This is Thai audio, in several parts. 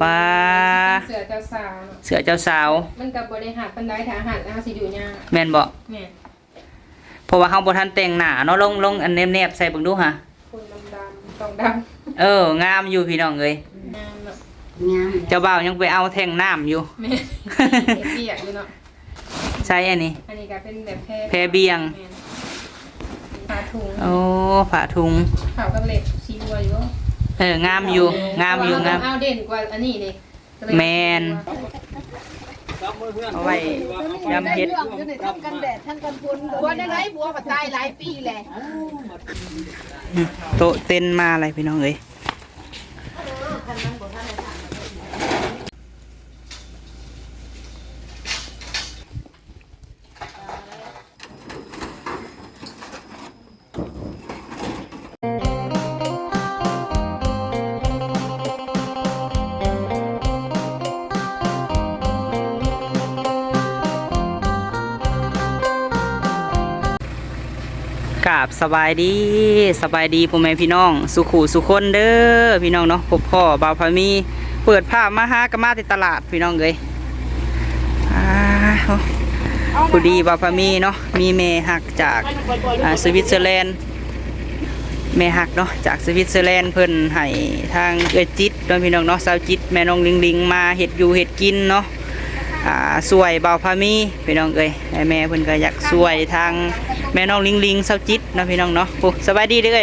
ปลาเสือเจ้าสาวเสือเจ้าสาวมันกับบริหารปันไดทหารเอาสิอยู่ยากแม่นบ่แม่นเพราะว่าเฮาบ่ทันแต่งหน้าเนาะลงอันแนบๆใส่เบิ่งดูหะคนดำๆต้องดงามอยู่พี่น้องเอ้ยำงามเนาะงามเจ้าบ่าวยังไปเอาแท่งน้ำอยู่แม่เปียกอยู่เนาะใช่อันนี้ก็เป็นแบบแพเบียงผ้าถุงโอ้ผ้าถุงขาวกับเหล็กชีวัวอยู่งามอยู่งามเอาเด่นกว่าอันนี้ดิแมนเอาไว้ยำเห็ดทั้งกันแดดทั้งกันฝนบัวได้ไรบัวก็ตายหลายปีแหละโต๊ะเต้นมาอะไรพี่น้องเอ้ยกราบสบายดีพ่อแม่พี่น้องสุขุสุคนเด้อพี่น้องเนาะพบพ่อบ่าวพามีเปิดภาพมาหากระมาที่ตลาดพี่น้องเลยพอดีบ่าวพามีเนาะมีเมหักจากสวิตเซอร์แลนด์เมหักเนาะจากสวิตเซอร์แลนด์เพิ่นให้ทางจิตเนาะพี่น้องเนาะสาวจิตแม่น้องลิงมาเห็ดอยู่เห็ดกินเนาะสวยบ่าวพามีพี่น้องเอ้ยแม่เพิ่นก็อยากสวยทางแม่น้องลิงสาวจิตเนาะพี่น้องเนาะสบายดีเด้อ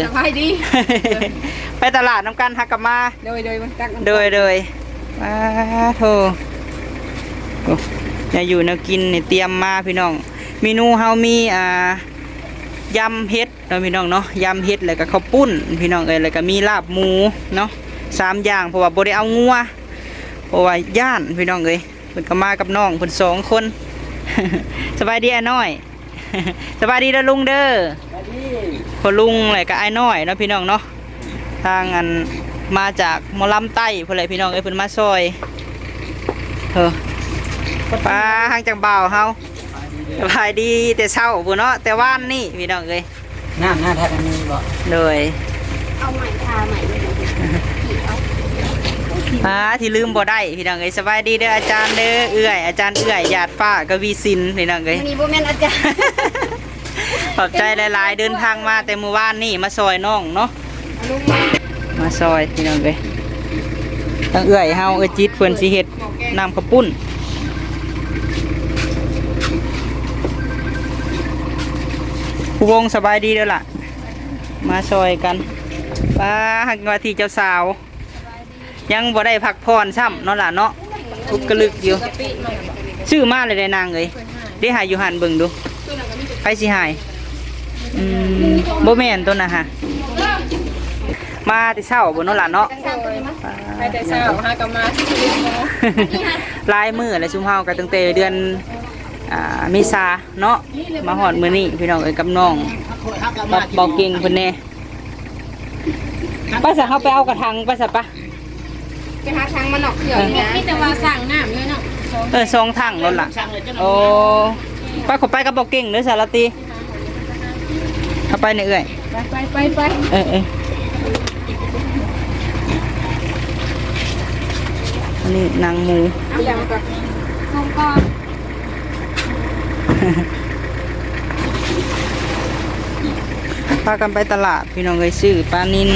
สบายดีไปตลาดน้ำกันหักกลับมาโดยมันตักโดยโธ่เนี่ยอยู่แนวกินเนี่ยเตรียมมาพี่น้องเมนูเฮามียำเห็ดเนาะพี่น้องเนาะยำเห็ดแล้วก็ข้าวปุ้นพี่น้องเอ้ยแล้วก็มีลาบหมูเนาะ3อย่างเพราะว่าบ่ได้เอางัวเพราะว่าย่านพี่น้องเอ้ยเพิ่นก็มากับน้องเพิ่น2 คนสบายดีไอ้น้อยสบายดีเด้อลุงเด้อพอลุงอะไรก็ไอ้น้อยเนาะพี่น้องเนาะทางอันมาจากมอลำใต้เพื่อนเลยพี่น้องเอ้ยเพิ่นมาซอยปลาทางจากบ่าวเฮาสบายดีแต่เช้าพุ่นเนาะแต่ว่านนี่พี่น้องเอ้ยน้าแท้อันนี้บ่เลยเอาใหม่ทาใหม่ที่ลืมบ่ได้พี่น้องเอ้ยสบายดีเด้ออาจารย์เด้ออาจารย์หยาดฟ้ากวีสินพี่น้องเอ้ยนี่บ่แม่นอาจารย์ขอบใจหลายๆเดินทางมาแต่เมื่อวานนี่มาซอยน้องเนาะมาซอยพี่น้องเอ้ยตั้งเฮาจิตเพิ่นสิเฮ็ดน้ำข้าวปุ้นผู้วงสบายดีเด้อล่ะมาซอยกันป้าหักว่าที่เจ้าสาวยังบ่ได้พักผ่อนซ้ำเนาะล่ะเนาะทุกกระลึกอยู่ชื่อมาเลยได้นางเลยได้หายอยู่หันเบิ่งดูไปสิหายบ่แม่นต้นนะฮะมาแต่เช้าบนนั่นล่ะเนาะไปแต่เช้าหากลับมาลายมืออะไรซุ่มเฮากันตั้งแต่เดือนเมษาเนาะมาหอดมื้อนี้พี่น้องเอ้ยกับน้องบอกเก่งเพิ่นแน่ไปซะเฮาไปเอากระถางไปซะปะไปหาทางมันออกเขื่อนนี่แต่ว่าสั่งน้ำเลยเนาะ2 ถังนั่นล่ะโอ้ไปขอไปกับบอกเก่งเด้อสารตีเอาไปเนี่ยไปอันนี้นางหมูเอาอย่างก่อนส่งก่อนพากันไปตลาดพี่น้องเลยซื้อปลานิล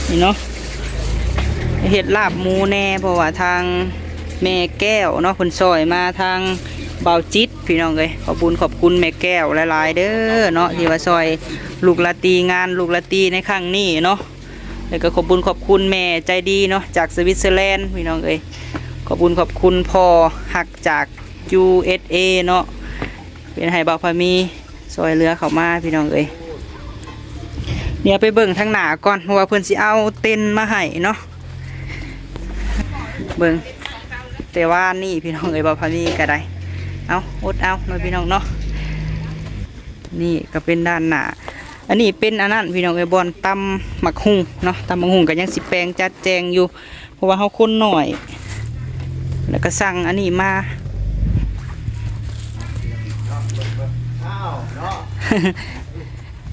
นี่เนาะเห็ดลาบหมูแน่เพราะว่าทางแม่แก้วเนาะคนซอยมาทางเบาจิตพี่น้องเลยขอบคุณแม่แก้วหลายๆเด้อเนาะที่ว่าซอยลูกละตีงานลูกละตีในครั้งนี้เนาะแล้วก็ขอบคุณแม่ใจดีเนาะจากสวิตเซอร์แลนด์พี่น้องเลยขอบคุณพ่อหักจาก USA เนาะเป็นให้บ่าวพามีซอยเรือเข้ามาพี่น้องเลยเดี๋ยวไปเบิ่งทางหน้าก่อนเพราะว่าเพิ่นสิเอาเต็นมาให้เนาะเบิ่งแต่ว่านี่พี่น้องเอ้ยบ่าวพามีก็ได้เอาอดเอาเนาะพี่น้องเนาะนี่ก็เป็นด้านหน้าอันนี้เป็นอันนั้นพี่น้องเอ้ยบอนตำหมักหุ่งเนาะตำหมักหุ่งก็ยังสิแปลงจัดแจงอยู่เพราะว่าเฮาคนหน่อยแล้วก็สั่งอันนี้มา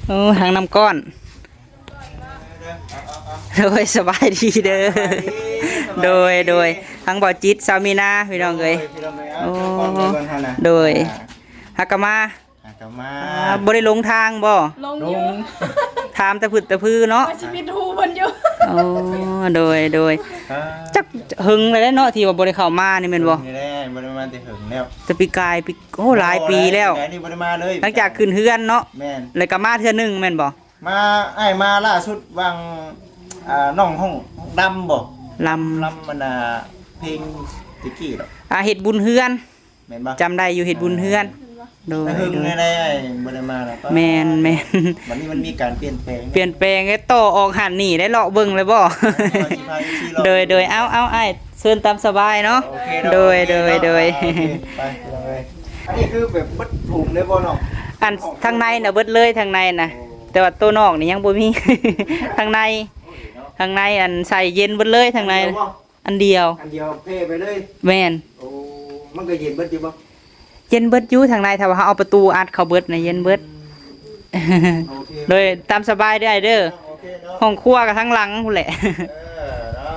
โอ้ทางน้ำก้อน โดยสบายดีเด้อโดยทั้งบ่จิตสามีนาพี่น้องเอ้ย โอ้ โดยฮักกะมา มา บ่ได้ลงทางบ่ ลง ล อยู่ ง ถามแต่พึ่แต่พื้เนาะ ชีวิตฮูเพิ่นอยู่ โอ้โดยจักหึงเลยเนาะที่ว่าบ่ได้เข้ามานี่แม่นบ่ นี่แหละบ่ได้มาแต่หึงแล้ว แต่ปีกายปีโอ้หลายปีแล้ว นี่บ่ได้มาเลย หลังจากขึ้นเฮือนเนาะ แม่น แล้วก็มาเทื่อนึงแม่นบ่ มาไอ้มาล่าสุดวางน้องห้องดำบ่ ล ลำมันเพลงตะกี้ดอก เฮ็ดบุญเฮือน แม่นบ่ จำได้อยู่เฮ็ดบุญเฮือนโดย แต่หึง โดย ได้ไอ้บ่ได้มาแล้ว แม่น วันนี้มันมีการเปลี่ยนแปลง เปลี่ยนแปลงให้ต่อออกหันนี่ได้เลาะเบิ่งเลยบ่ โดยเอาอ้ายเชิญตามสบายเนาะ โอเค โดย โอเคไปเลยอันนี้คือแบบบัดถุงเลยบ่เนาะ อันทางในน่ะเบิดเลยทางในน่ะ แต่ว่าตัวนอกนี่ยังบ่มี ทางในอันใส่เย็นเบิดเลยทางในอันเดียว อันเดียวเพ่ไปเลย แม่น โอ้มันก็เย็นเบิดอยู่บ่ เย็นเบิดอยู่ทางในถ้าว่าเฮาเอาประตูอัดเข้าเบิดน่ะเย็นเบิด โอเค โดยตามสบายได้เด้อ โอเคเนาะ ห้องครัวกับทั้งหลังพุ่นแหละ เนาะ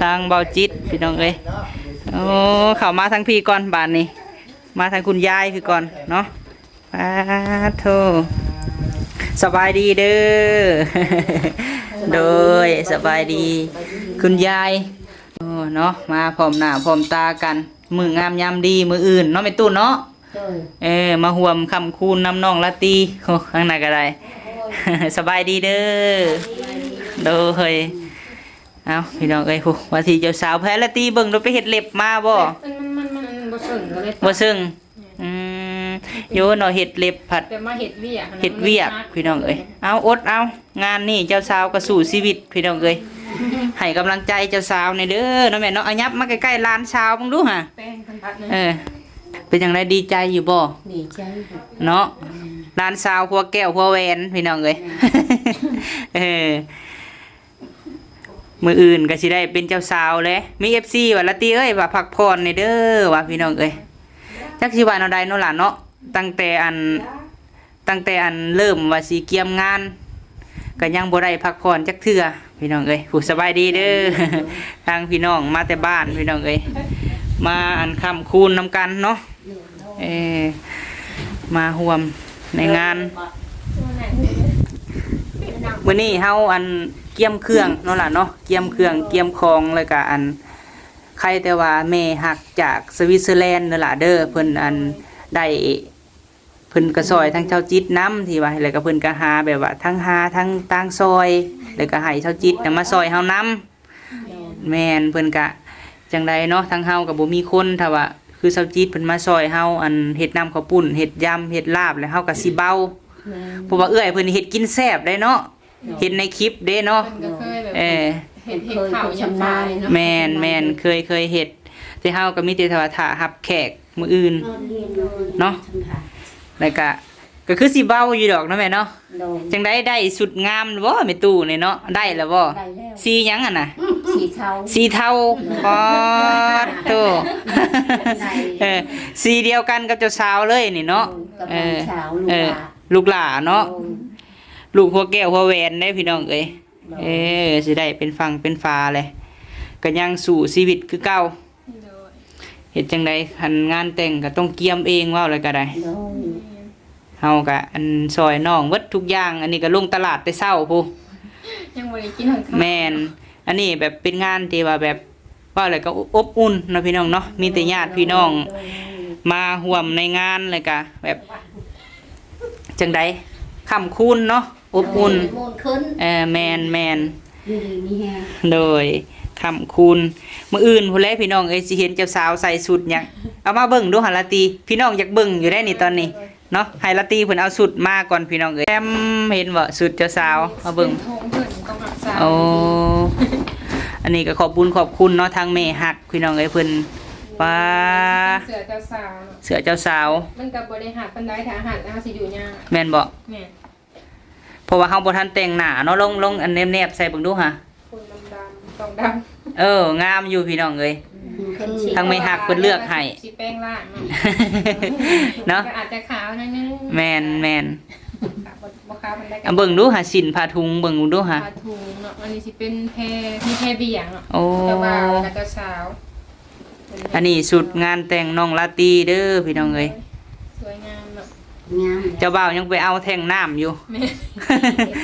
ทางเบาจิตพี่น้องเอ้ย เนาะ โอ้เข้ามาทางพี่ก่อนบานนี้ มาทางคุณยายพี่ก่อนเนาะปาโทสบายดีเด้อ โดยสบายดี คุณยายโอ้เนาะมาพร้อมหน้าพร้อมตากัน มืองามยามดีมืออื่นเนาะไม่ตู้เนาะมาห่วมคำคูณน้ำน้องละตีโอ้ข้างในก็ได้ สบายดีเด้อโดยเอาพี่น้องเอ้ยผู้ว่าที่เจ้าสาวแพ้ละตีเบิ่งเราไปเฮ็ดเล็บมาบ่ มันบ่ซึ้งเลย บ่ซึ่งโยเนาะเฮ็ดเล็บผัด แต่มาเฮ็ดเวียก เฮ็ดเวียกพี่น้องเอ้ยเอาอดเอางานนี่เจ้าสาวก็สู้ชีวิตพี่น้องเอ้ยให้กำลังใจเจ้าสาวในเด้อเนาะแม่เนาะเอายับมาใกล้ๆร้านสาวมึงดูห่ะ แป้งพันพัดนึง เป็นจังไดดีใจอยู่บ่ ดีใจ เนาะร้านสาวหัวแก้วหัวแหวนพี่น้องเอ้ย มืออื่นก็สิได้เป็นเจ้าสาวเลยมี FC ว่าละตีเอ้ยว่าพักผ่อนในเด้อว่าพี่น้องเอ้ยจักสิว่าเนาะใดเนาะล่ะเนาะตั้งแต่อันเริ่มว่าสิเกียมงานก็ยังบ่ได้พักผ่อนจักเทื่อพี่น้องเอ้ยผู้สบายดีเด้อ ทางพี่น้องมาแต่บ้านพี่น้องเอ้ยมาอันค่ำคูณนำกันเนาะมาร่วมในงานมื้อนี้เฮาอันเกียมเครื่องเนาะล่ะเนาะเกียมเครื่องเกียมของแล้วก็อันใครแต่ว่าแม่ฮักจากสวิตเซอร์แลนด์นั่นล่ะเด้อเพิ่นอันได้เพิ่นก็ซอยทั้งเจ้าจิตน้ำที่ว่าแล้วก็เพิ่นก็หาแบบว่าทั้งหาทั้งต่างซอยแล้วก็ให้เจ้าจิตน่ะมาซอยเฮานํแม่นเพิ่นก็จังไดเนาะทั้งเฮาก็บ่มีคนถ้าว่าคือเจ้าจิตเพิ่นมาซอยเฮาอันเฮ็ดน้ำข้าวปุ้นเฮ็ดยำเฮ็ดลาบแล้วเฮาก็สิเบาเพราะว่าเอื้อยเพิ่นเฮ็ดกินแซ่บได้เนาะเห็นในคลิปเด้เนาะ มันก็เคยแบบ เออ เห็ดข้าวยำปลาเนาะ แม่นเคยเฮ็ดแต่เฮาก็มีแต่ว่าถ้ารับแขกมื้ออื่นเนาะแล้วก็คือสิเบาอยู่ดอกเนาะแม่เนาะจังได้สุดงามบ่แม่ตู้นี่เนาะได้แล้วบ่สีหยังอ่ะน่ะ สีเทาปอดโต สีเดียวกันกับเจ้าสาวเลยนี่เนาะลูกหลาเนาะลูกหัวแก้วหัวแหวนได้พี่น้องเอ้ยสิได้เป็นฝั่งเป็นฟ้าเลยก็ยังสู่ชีวิตคือเก่าเฮ็ดจังได๋คันงานแต่งก็ต้องเกียมเองว่าแล้วก็ได้เฮาก็อันซอยน้องเบิดทุกอย่างอันนี้ก็ลงตลาดแต่เช้าพุ ยังบ่ได้กินข้าว แม่นอันนี้แบบเป็นงานที่ว่าแบบว่าอะไรก็อบอุ่นเนาะพี่น้องเนาะมีแต่ญาติพี่น้องมาร่วมในงานเลยก็แบบจังไดค่ำคูณเนาะอบอุ่นแมนโดยค่ำคูณมื้ออื่นพุ่นแลพี่น้องเอ้ยสิเห็นเจ้าสาวใส่ชุดหยังเอามาเบิ่งดูหาละตีพี่น้องอยากเบิ่งอยู่ได้นี่ตอนนี้เนาะให้ละตีเพิ่นเอาชุดมาก่อนพี่น้องเอ้ยแอมเห็นบ่ชุดเจ้าสาวมาเบิ่ง ทงเพิ่นต้องรักษา โอ้ อันนี้ก็ขอบคุณเนาะทางแม่ฮักพี่น้องเอ้ยเพิ่นป้า เสือเจ้าสาว เสือเจ้าสาว มันก็บ่ได้หักปานใดถ้าหักแล้วสิอยู่ยาก แม่นบ่ แม่ เพราะว่าเฮาบ่ทันแต่งหน้าเนาะลงอันแนบๆใส่เบิ่งดูหะ คนดำๆต้องดำ งามอยู่พี่น้องเอ้ยทางแม่ฮักเพิ่นเลือกให้ สิแป้งล่าง เนาะ ก็อาจจะขาวหนิดนึง แม่น บ่ค้ามันได้ เบิ่งดูหาสินผ้าถุงเบิ่งดูหา ผ้าถุงเนาะอันนี้สิเป็นแพรมีแพรเบียงเนาะ โอ้ เจ้าบ่าวแล้วก็สาว อันนี้สุดงานแต่งน้องลาตรีเด้อพี่น้องเอ้ย สวยงามเนาะ งาม เจ้าบ่าวยังไปเอาแท่งน้ำอยู่ แม่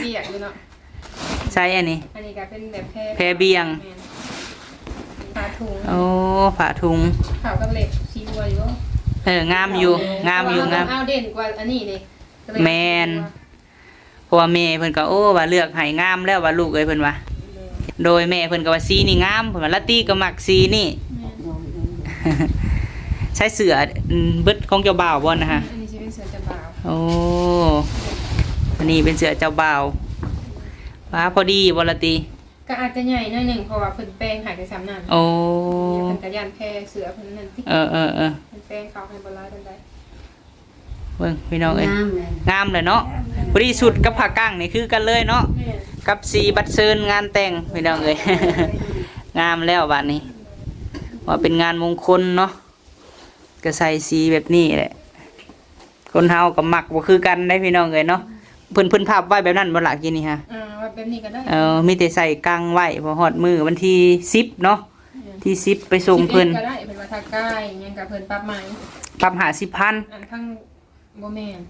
เบียงอยู่เนาะ ใช่อันนี้ อันนี้ก็เป็นแบบแพร แพรเบียง แม่นผ้าถุง โอ้ผ้าถุง ขาวกับเหล็กสีบัวอยู่ งามอยู่งามอยู่งาม เอาเด่นกว่าอันนี้นี่ก็เลย แม่น เพราะว่าแม่เพิ่นก็โอ้ว่าเลือกให้งามแล้วว่าลูกเอ้ยเพิ่นว่า โดยแม่เพิ่นก็ว่าสีนี่งามเพิ่นว่าลาตรีก็มักสีนี่ ใช้เสื้อเบิดของเจ้าบ่าวบ่นะฮะ อันนี้จะเป็นเสือจะบ่าว โอ้อันนี้เป็นเสื้อเจ้าบ่าวว่าพอดีบ่ลาตรี ก็อาจจะใหญ่หน่อยหนึ่งเพราะว่าเพิ่นแป้งหายไป3 นั่น โอ้ เพิ่นกระยันแพรเสือเพิ่นนั่นที่ เออ เพิ่นแป้งเขาให้บ่ลายกันได้ เบิ่งพี่น้องเอ้ย งามเลย งามเลยเนาะพอดีสุดกับผ้ากั้งนี่คือกันเลยเนาะ แม่ กับสีบัตรเชิญงานแต่งพี่น้องเอ้ย งามแล้วบัดนี้ ว่าเป็นงานมงคลเนาะก็ใส่สีแบบนี้แหละ คนเฮากับมักบ่คือกันได้พี่น้องเอ้ยเนาะเพิ่นภาพไว้แบบนั้นบ่ล่ะกินนี่ฮะ ว่าแบบนี้ก็ได้ มีแต่ใส่กังไว้พอฮอดมื้อวันที่10เนาะที่10ไปส่งเพิ่น ก็ได้เป็นว่าทาใกล้ยังกับเพิ่นปรับใหม่ ปรับ50,000 อันทั้งบ่แม่น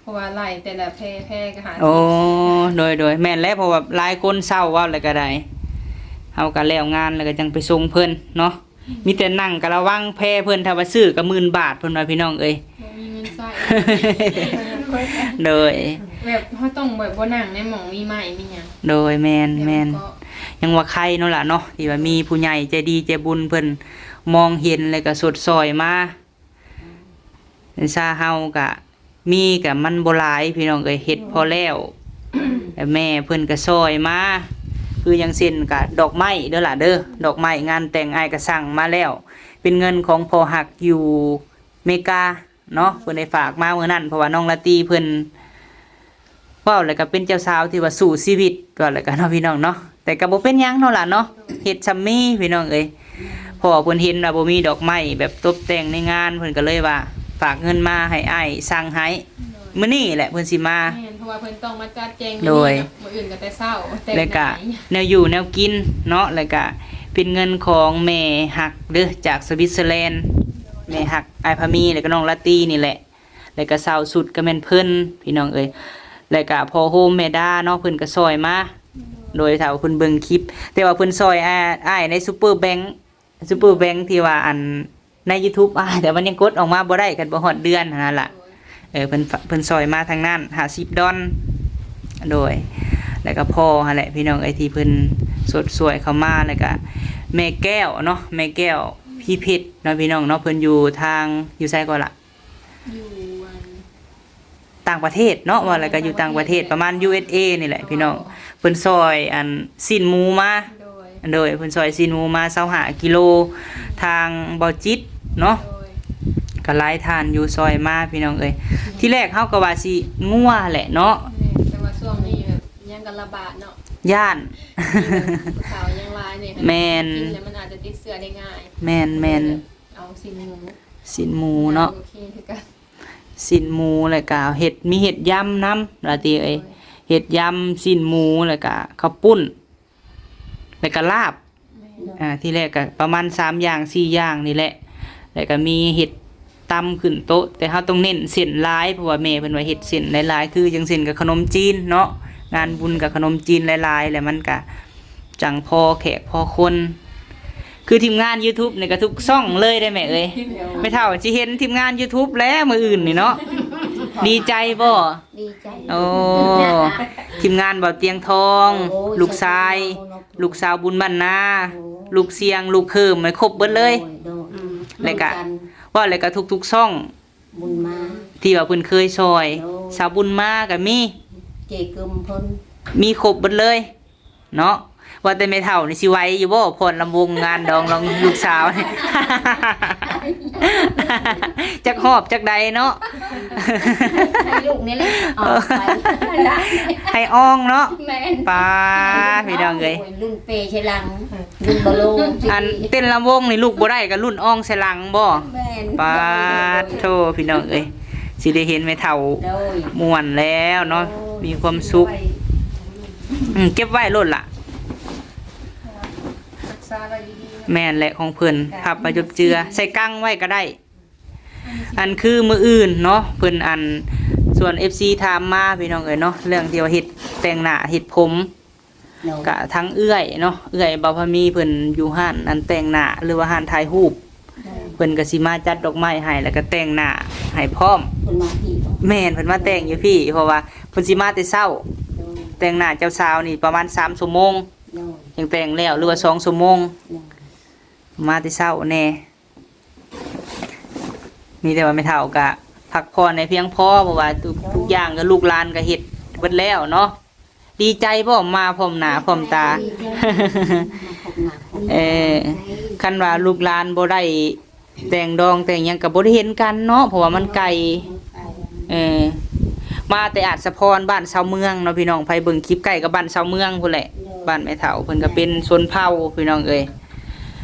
เพราะว่าไล่แต่ละแพรก็หา โอ้โดยแม่นแล้วเพราะว่าหลายคนเศร้าว่าแล้วก็ได้เฮาก็แล้วงานแล้วก็จังไปส่งเพิ่นเนาะมีแต่นั่งก็ระวังแพ้เพิ่นถ้าว่าซื้อก็10,000 บาทเพิ่นว่าพี่น้องเอ้ย บ่มีเงินใช้ โดย แบบเฮาต้องแบบบ่นั่งในหม่องมีไม้มีหยัง โดยแม่น ก็ ยังว่าใครเนาะล่ะเนาะที่ว่ามีผู้ใหญ่ใจดีใจบุญเพิ่นมองเห็นแล้วก็สดซอยมาซาเฮาก็มีก็มันบ่หลายพี่น้องเอ้ยเฮ็ดพอแล้วแต่แม่เพิ่นก็ซอยมาคืออย่างเช่นก็ดอกไม้เด้อล่ะเด้อดอกไม้งานแต่งอ้ายก็สั่งมาแล้ว เป็นเงินของพ่อฮักอยู่อเมริกาเนาะเพิ่นได้ฝากมาเมื่อนั้นเพราะว่าน้องลาตรีเพิ่นเว้าแล้วก็เป็นเจ้าสาวที่ว่าสู้ชีวิตก็แล้วกันเนาะพี่น้องเนาะแต่ก็บ่เป็นหยังเนาะล่ะเนาะเฮ็ดซัมมี่พี่น้องเอ้ยพอเพิ่นเห็นว่าบ่มีดอกไม้แบบตกแต่งในงานเพิ่นก็เลยว่าฝากเงินมาให้อ้ายสั่งให้มื้อนี้แหละเพิ่นสิมา แม่นเพราะว่าเพิ่นต้องมาจัดแจง โดย มื้ออื่นก็แต่เช้าแต่ง แล้วก็ ไหน แนวอยู่แนวกินเนาะแล้วก็เป็นเงินของแม่ฮักเด้อจากสวิตเซอร์แลนด์แม่ฮักอ้ายพามีแล้วก็น้องลาตรีนี่แหละแล้วก็สาวสุดก็แม่นเพิ่นพี่น้องเอ้ยแล้วก็พ่อโฮมแม่ดาเนาะเพิ่นก็ซอยมาโดยถ้าว่าเพิ่นเบิ่งคลิป แต่ว่าเพิ่นซอยอ้ายในซุปเปอร์แบงค์ที่ว่าอันใน YouTube แต่มันยังกดออกมาบ่ได้กันบ่ฮอดเดือนนั่นล่ะเพิ่นซอยมาทางนั้น50 ดอลโดยแล้วก็พ่อหั่นแหละพี่น้องไอ้ที่เพิ่นสดสวยเข้ามาแล้วก็แม่แก้วเนาะแม่แก้วพี่เพชรเนาะพี่น้องเนาะเพิ่นอยู่ทางอยู่ไสก่อนล่ะ อยู่อัน ต่างประเทศเนาะว่าแล้วก็อยู่ต่างประเทศประมาณ USA นี่แหละพี่น้องเพิ่นซอยอันสิ้นหมูมา โดย เพิ่นซอยสิ้นหมูมา25กิโลทางบ่อจิตเนาะ โดย ก็หลายทานอยู่ซอยมาพี่น้องเอ้ยที่แรกเฮาก็ว่าสิงัวแหละเนาะ แม่นแต่ว่าช่วงนี้แบบยังกันระบาดเนาะ ย่าน ข่าวยังร้ายเนี่ย แม่น กินแล้วมันอาจจะติดเชื้อได้ง่าย แม่น เอาสินหมู สิ้นหมูเนาะ โอเคคือกัน สิ้นหมูแล้วก็เห็ดมีเห็ดยำนำล่ะติเอ้ยเห็ดยำสิ้นหมูแล้วก็ข้าวปุ้นแล้วก็ลาบ ที่แรกก็ประมาณ3อย่าง4อย่างนี่แหละแล้วก็มีเห็ดตำขึ้นโต๊ะแต่เฮาต้องเน้นเส้นหลายเพราะว่าแม่เพิ่นว่าเฮ็ดเส้นหลายๆคือจังเส้นกับขนมจีนเนาะงานบุญกับขนมจีนหลายๆแล้วมันก็จังพอแขกพอคน คือทีมงาน YouTube นี่ก็ทุกช่องเลยได้แม่เอ้ยไม่เท่าสิเห็นทีมงาน YouTube แล้วมื้ออื่นนี่เนาะดีใจบ่ ดีใจ โอ้ทีมงานเบาเตียงทอง ลูกชายลูกสาวบุญบรรณาลูกเสียงลูกเคิมไม่ครบเบิดเลย แล้วก็ว่าแล้วก็ทุกๆช่อง บุญมา ที่ว่าเพิ่นเคยซอยสาวบุญมาก็มี เจกึมเพิ่น มีครบเบิดเลยเนาะว่าแต่แม่เฒ่านี่สิไหวอยู่บ่พรลำวงงานดองลองลูกสาวนี่ จักหอบจักใดเนาะ ให้ลูกนี่แหละออกไป ให้อ้องเนาะ แม่น ป้าพี่น้องเอ้ย รุ่นเปใช่ลังรุ่นบอลลูน อันเต้นลำวงนี่ลูกบ่ได้ก็รุ่นอ้องใส่หลังบ่ แม่น ป้าโธ่พี่น้องเอ้ยสิได้เห็นแม่เฒ่า โดย ม่วนแล้วเนาะ มีความสุขเก็บไว้โลดล่ะแม่นแหละของเพิ่นพับมาจบเจือใส่กั้งไว้ก็ได้อันคือมืออื่นเนาะเพิ่นอันส่วน FC ถามมาพี่น้องเอ้ยเนาะเรื่องที่ว่าเฮ็ดแต่งหน้าเฮ็ดผมกะทั้งเอื้อยเนาะเอื้อยบ่าวพามีเพิ่นอยู่ห้านอันแต่งหน้าหรือว่าห้านถ่ายรูปเพิ่นก็สิมาจัดดอกไม้ให้แล้วก็แต่งหน้าให้พร้อมแม่นเพิ่นมาแต่งอยู่พี่เพราะว่าเพิ่นสิมาแต่เช้าแต่งหน้าเจ้าสาวนี่ประมาณ3ชั่วโมงยังแต่งแล้วหรือว่า2ชั่วโมงมาแต่เช้าแน่มีแต่ว่าไม่เท่าก็พักผ่อนในเพียงพอเพราะว่าทุกอย่างก็ลูกหลานก็เฮ็ดเบิดแล้วเนาะดีใจบ่มาพร้อมหน้าพร้อมตา คันว่าลูกหลานบ่ได้แต่งดองแต่งหยังก็บ่ได้เห็นกันเนาะเพราะว่ามันไกลมาแต่อาจสะพรบ้านชาวเมืองเนาะพี่น้องไผเบิ่งคลิปใกล้กับบ้านชาวเมืองพุ่นแหละบ้านแม่เฒ่าเพิ่นก็เป็นชนเผ่าพี่น้องเอ้ย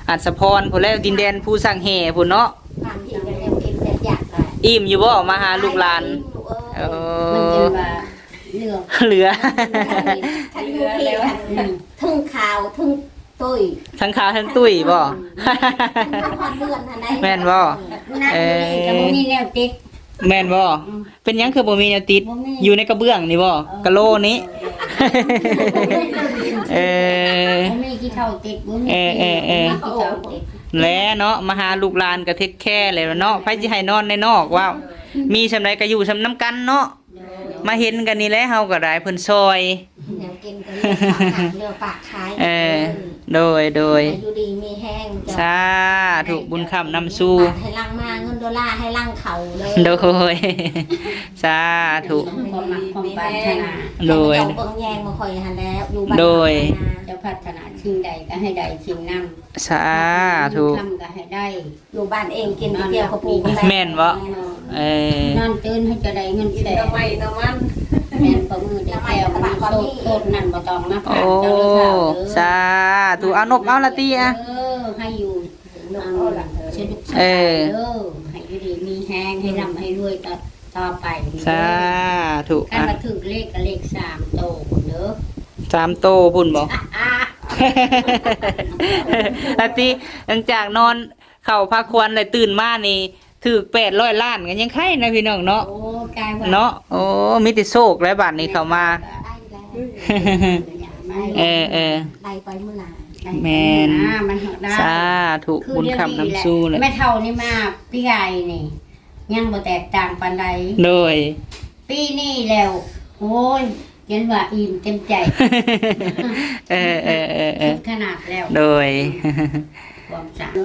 อาจสะพรพุ่นแล้วดินแดนผู้สร้างแห่พุ่นเนาะอิ่มอยู่บ่มาหาลูกหลานเหลือทั้งข่าวทั้งตุ้ย ทั้งขาวทั้งตุ้ยบ่แม่นบ่ก็บ่มีแนวติดแม่นบ่เป็นหยังคือบ่มีแนวติดอยู่ในกระเบื้องนี่บ่กะโหลนี้บ่มีขี้เถ้าติดบ่มีขี้เถ้าติดแล้วเนาะมาหาลูกหลานก็เทคแคร์แล้วเนาะไผสิให้นอนในนอกว้าวมีซำใดก็อยู่ซำน้ำกันเนาะมาเห็นกันนี่แหละเฮาก็ได้เพิ่นซอยแนวกินก็เรือปากขายโดยอยู่ดีมีแห้งสาธุบุญคำนำสู่ให้ลังมาเงินดอลลาร์ให้ลังเขาเลยโดยสาธุความมักความปรารถนาโดยเบิ่งแยงบ่ค่อยหันแล้วอยู่บ้านโดยจะพัฒนาสิ่งใดก็ให้ได้สิ่งนั้นสาธุทำก็ให้ได้อยู่บ้านเองกินเดียวกับปูแม่นบ่นอนตื่นให้จะได้เงินแสนไว้น้ำมันแม่นประมือได้แก้วมีโตนั่นบ่ต้องมาผ่านเจ้าเลยค่ะสาธุเอานกเอาละตีอ่ะให้อยู่ให้ดีมีแห้งให้ร่ำให้รวยต่อไปสาธุการมาถึงเลขกับเลข3โตเด้อ3โตพุ่นบ่ละตีหลังจากนอนเข้าพักควรเลยตื่นมานี่ถูก800 ล้านกันยังไข่นะพี่น้องเนาะเนาะโอ้มีแต่โชคแล้วบาดนี้เข้ามาได้ไปมื้อหน้าแม่นสาธุบุญคำนำสู่เลยแม่เฒ่านี่มาพี่ไก่นี่ยังบ่แตกต่างปานใดโดยปีนี้แล้วโอ้ยเห็นว่าอิ่มเต็มใจขนาดแล้วโดย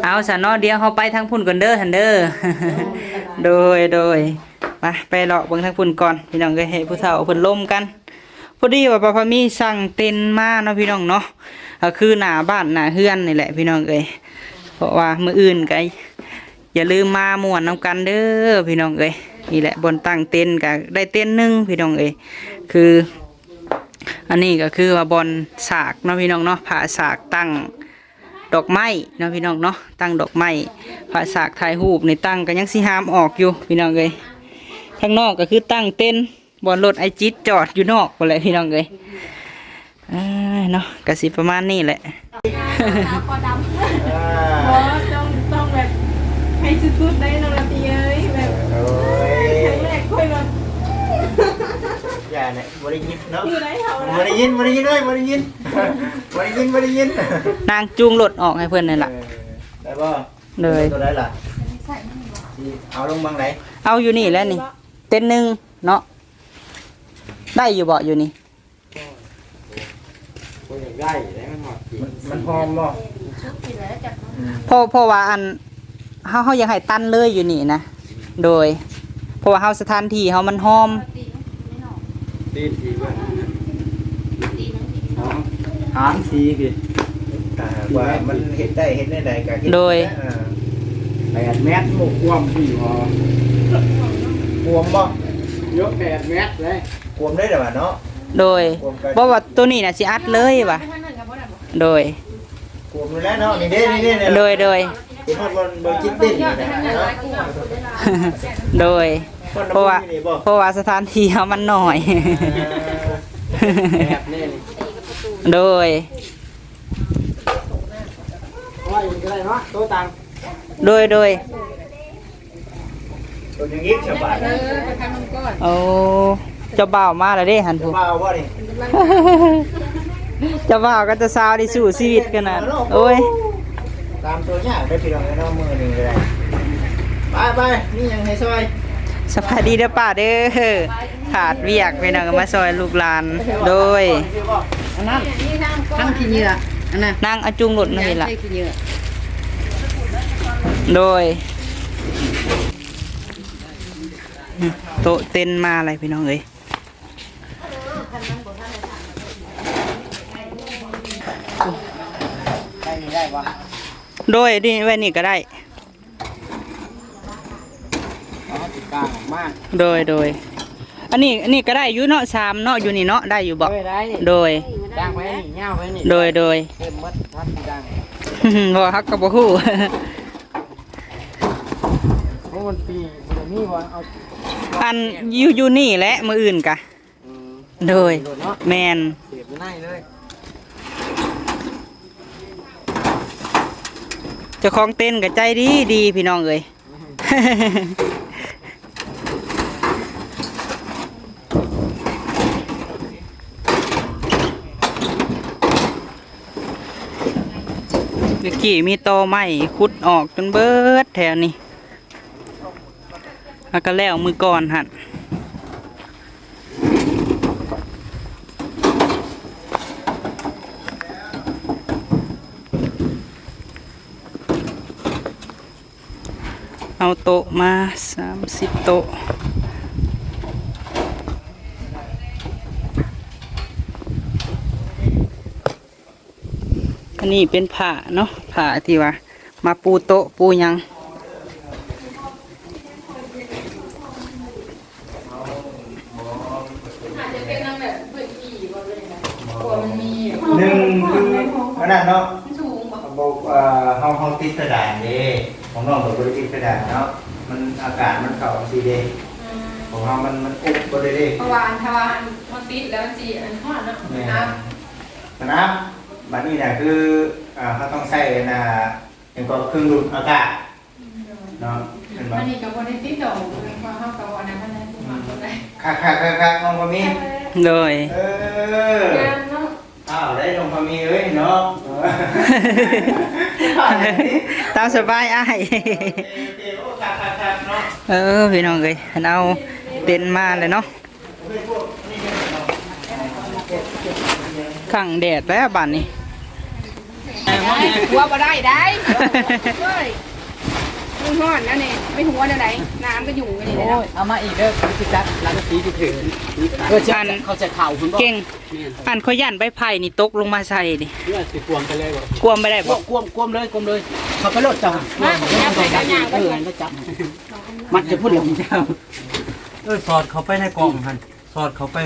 เอาซะเนาะเดี๋ยวเฮาไปทางพุ่นก่อนเด้อหั่นเด้อโดยไปเลาะเบิ่งทางพุ่นก่อนพี่น้องก็ให้ผู้เฒ่าเพิ่นล้มกันพอดีว่าป้าพามีสั่งเต็นมาเนาะพี่น้องเนาะก็คือหน้าบ้านหน้าเฮือนนี่แหละพี่น้องเอ้ยเพราะว่ามื้ออื่นก็อย่าลืมมาม่วนนำกันเด้อพี่น้องเอ้ยนี่แหละบนตั้งเต็นก็ได้เต็นนึงพี่น้องเอ้ยคืออันนี้ก็คือว่าบอนสากเนาะพี่น้องเนาะผ้าสากตั้งดอกไม้เนาะพี่น้องเนาะตั้งดอกไม้ผ้าสากถ่ายรูปในตั้งก็ยังสิหามออกอยู่พี่น้องเอ้ยข้างนอกก็คือตั้งเต็นบอนรถไอจิตจอดอยู่นอกไปเลยพี่น้องเอ้ยเนาะก็สิประมาณนี้แหละต้องแบบให้สุดๆได้น้องละตีเอ้ยแบบครั้งแรกค่อยรถอย่าเนี่ยบริยินเนาะบริยินเลยบริยินนางจูงรถออกให้เพื่อนนี่แหละได้ป่ะเลยตัวได้ล่ะเอาลงบางไหนเอาอยู่นี่แล้วนี่เต็นนึงเนาะได้อยู่บ่อยู่นี่ได้มันหอมบ่เพราะว่าอันเฮาอยากให้ตั้นเลยอยู่นี่นะโดยเพราะว่าเฮาสถานที่เฮามันหอมตีสีเบิ่งหามสีพี่ว่ามันเฮ็ดได้ก็เฮ็ดโดย8 เมตรหมกความพี่พอความบ่ยก8 เมตรเลยความได้แต่ว่าเนาะโดยเพราะว่าตัวนี้น่ะสิอัดเลยว่ะโดยความนี่แหละเนาะนี่เด้โดยเห็นบ่คิดติดโดยเพราะว่าสถานที่เฮามันน้อย แบบนี้นี่ โดย ว่าอย่างไรเนาะตัวตัง โดย ตัวอย่างนี้ฉบับ ไปทำมันก่อน โอ้เจ้าบ่าวมาแล้วเด้หัน จะ ผู้ มาว่าดิ เจ้าบ่าวก็จะสาวได้สู้ชีวิตกันน่ะโอ้ย ตามตัวเนี่ยได้พี่น้องเนาะมือหนึ่งเลยไปนี่ยังให้ซอย สบายดีเด้อป้าเด้อขาดเวียกไปนั่งมาซอยลูกหลานโดย อันนั้นทั้งขี้เหงื่ออันนั้น นั่งอาจุงหลุดนี่ล่ะ ใช่ขี้เหงื่อ โดยโต๊ะเต้นมาอะไรพี่น้องเอ้ยโดยนี่ไว้นี่ก็ได้ กลางมาก โดยอันนี้ก็ได้อยู่เนาะ3เนาะอยู่นี่เนาะได้อยู่บ่ ได้ โดย ดังไว้นี่เงาไว้นี่ โดย เต็มมัดทัดดัง บ่ฮักก็บ่ฮู้ เพราะมันปีมันนี่ว่าเอา อันอยู่นี่แหละมื้ออื่นกะโดยแม่น เสียบอยู่ในเลย เจ้าของเต้นก็ใจดีพี่น้องเอ้ย เมื่อกี้มีตอไม้ขุดออกจนเบิดแถวนี้แล้วก็แล้วมือก่อนหันเอาโต๊ะมา30 โต๊ะอันนี้เป็นผ้าเนาะผ้าที่ว่ามาปูโต๊ะปูหยังหนึ่งคือขนาดเนาะบอกห้องติดกระดาษเด้ของน้องบอกว่าติดกระดาษเนาะมันอากาศมันเก่าสีเด้ของเรามันอุบก็ได้เด้ ทวารมันติดแล้วจีอันทอดเนาะนะ นะครับบัดนี้เนี่ยคือเขาต้องใช้อย่างก็เครื่องดูดอากาศเนาะเห็นไหม อันนี้กับวันติดดอกเป็นความเข้ากับวันนั้นมันได้ผู้มาคนใด ค่ะน้องพามี โดย งานเนาะ อ้าวได้น้องพามีเอ้ยเนาะ ตามสบายอ้าย เนาะ พี่น้องเอ้ยเอาเต้นมาเลยเนาะขังแดดแล้วบ้านนี้ หัวบ่ได้ได้เฮ้ยมึงฮ้อนนะนี่ไม่หัวเดี๋ยวไหนน้ำก็อยู่กันนี่เลยนะ เอามาอีกเด้อพี่จัดร้านสีที่ถึงเขาจะเข่าคุณบ่ เก่งอันเขาย่านใบไผ่นี่ตกลงมาใส่ดิ เพื่อสิกวมไปเลยบ่ กวมไม่ได้บ่ กวมเลยเขาไปโลดจังก็จับมันจะพูดหลงเจ้า สอดเขาไปในกล่องหันสอดเขาไป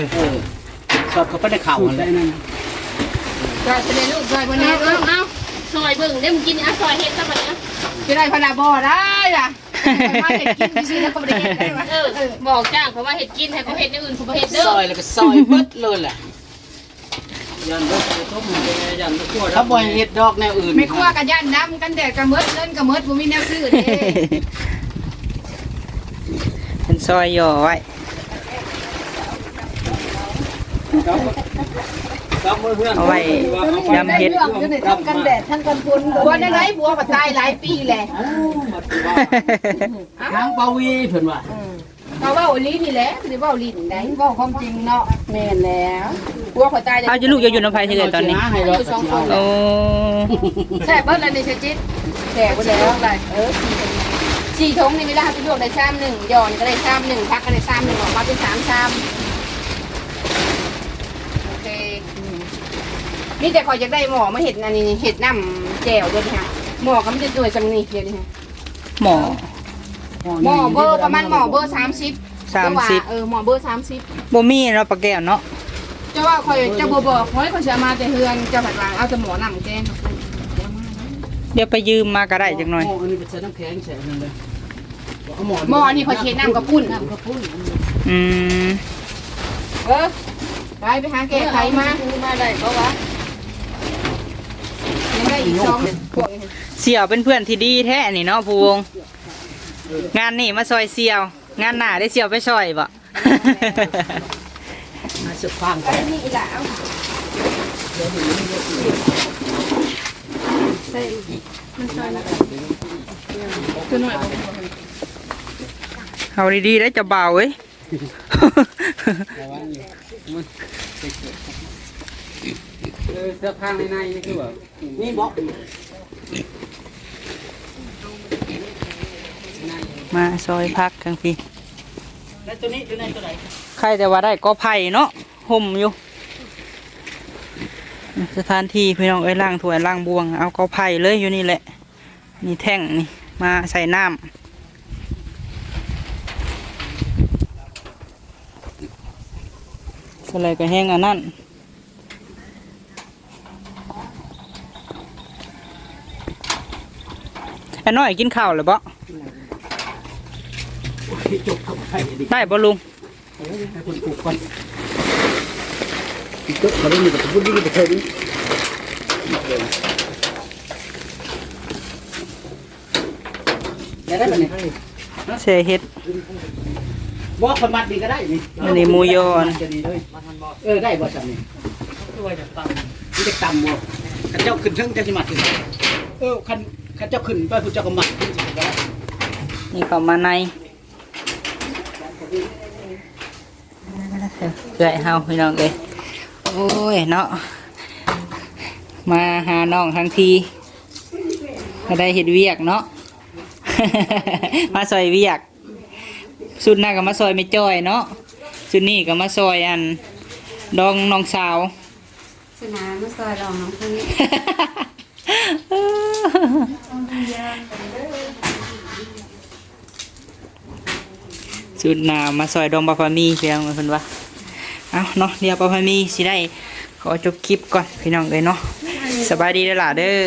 สอดเขาไปในเข่าเลยนั่น ซอยไปเลยลูกซอยวันนี้เอาซอยเบิ่งได้มึงกินอ่ะซอยเฮ็ดซะบัดนี้จะได้พนาบ่ได้ล่ะมาเฮ็ดกินซื่อๆแล้วก็บ่ได้เฮ็ดได้ว่าบอกจ้างเขาว่าเฮ็ดกินให้เขาเฮ็ดอย่างอื่นเขาบ่เฮ็ดเด้อ ซอยแล้วก็ซอยเบิดเลยแหละยันรถไปทุบมันยันรถขั้วถ้าบ่เฮ็ดดอกแนวอื่น ไม่คั่วกันย่านน้ำกันแดดกันเมิดเล่นกันเมิดบ่มีแนวซื้อเด้ เป็นซอยย่อไว้ เอาไว้ยำเห็ด ทั้งกันแดดทั้งกันฝนบัวได้ไรบัวก็ตายหลายปีแหละ ทางปาวีเพิ่นว่า เขาว่าลิ้นนี่แหละหรือว่าลิ้นไหนว่าความจริงเนาะแม่นแล้วบัวก็ตาย เอาจะลูกจะอยู่น้ำไผ่ที่เลยตอนนี้ ให้เรา สองคน โอ้ ใช่เบิดแล้วในเชจิตแตกไปแล้วได้สี่ถุงนี่ไม่ได้ไปลวกได้ชามหนึ่งหย่อนก็ได้ชามหนึ่งพักก็ได้ชามหนึ่งออกมาเป็น3 ชามโอเคนี่แต่คอยจะได้หมอมาเห็ดอันนี้เห็ดน้ำแจ่วด้วยนี่ค่ะหมอก็ไม่จะด้วยจำนี่เดียวนี่ค่ะ หมอ หมอเบอร์ประมาณหมอเบอร์30หมอเบอร์30 บ่มีเนาะปลาแก้วเนาะ เจ้าว่าคอยเจ้าบอกคอยเขาจะมาแต่เฮือนเจ้าผัดวางเอาแต่หมอนำแกง เดี๋ยวไปยืมมาก็ได้จักหน่อย อันนี้เป็นใส่น้ำแข็งใส่นั่นเลย หมอนี่คอยเค็ดน้ำกระปุ้น อืม ไปหาแก้ไขมา มาได้เพราะว่า ยังได้อีก2พวก เสี่ยวเป็นเพื่อนที่ดีแท้นี่เนาะผู้วงงานนี่มาซอยเสี่ยว งานหน้าได้เสี่ยวไปซอยบ่ มาสุขความ ไปนี่อีหล่ะเอาใส่มันซอยแล้วตัวหน่อย เอาดีๆได้จะเบาเว้ย เสื้อผ้าในนี่คือแบบ นี่บอก มาซอยพักกันพี่ แล้วตัวนี้ตัวไหนตัวไหน ใครแต่ว่าได้ก็ไผ่เนาะห่มอยู่สถานที่พี่น้องเอ้ยล่างถ้วยล่างบวงเอาก็ไผ่เลยอยู่นี่แหละนี่แท่งนี่มาใส่น้ำสไลด์ก็แห้งอันนั้นไอ้น้อยกินข้าวหรือเปล่าได้บ่ลุง ให้คนปลูกก่อนอีกตัวเขาไม่มีแต่พูดดีแต่เคยดีได้แบบนี้ เสียเฮ็ด บอกคนมัดดีก็ได้นี่ อันนี้หมูยอน จะดีเลยได้บ่สั่งนี่ ด้วยจะตั้ง มันจะต่ำบ่ขันเจ้าขึ้นเทิงจะสิมัดขันเจ้าขึ้นไปผู้เจ้าก็มัดขึ้นสิก็ได้ นี่เข้ามาในเกลือเฮาพี่น้องเอ้ยโอ้ยเนาะมาหาน้องทั้งทีก็ได้เห็ดเวียกเนาะ มาซอยเวียกสุดหน้าก็มาซอยไม่จ้อยเนาะสุดนี่ก็มาซอยอันดองน้องสาว สนามมาซอยรองน้องคนนี้ สุดหน้ามาซอยดองบะพามีเพียงเพิ่นว่าเอาเนาะเดี๋ยวบะพามีสิได้ขอจบคลิปก่อนพี่น้องเอ้ยเนาะสบายดีเด้อล่ะเด้อ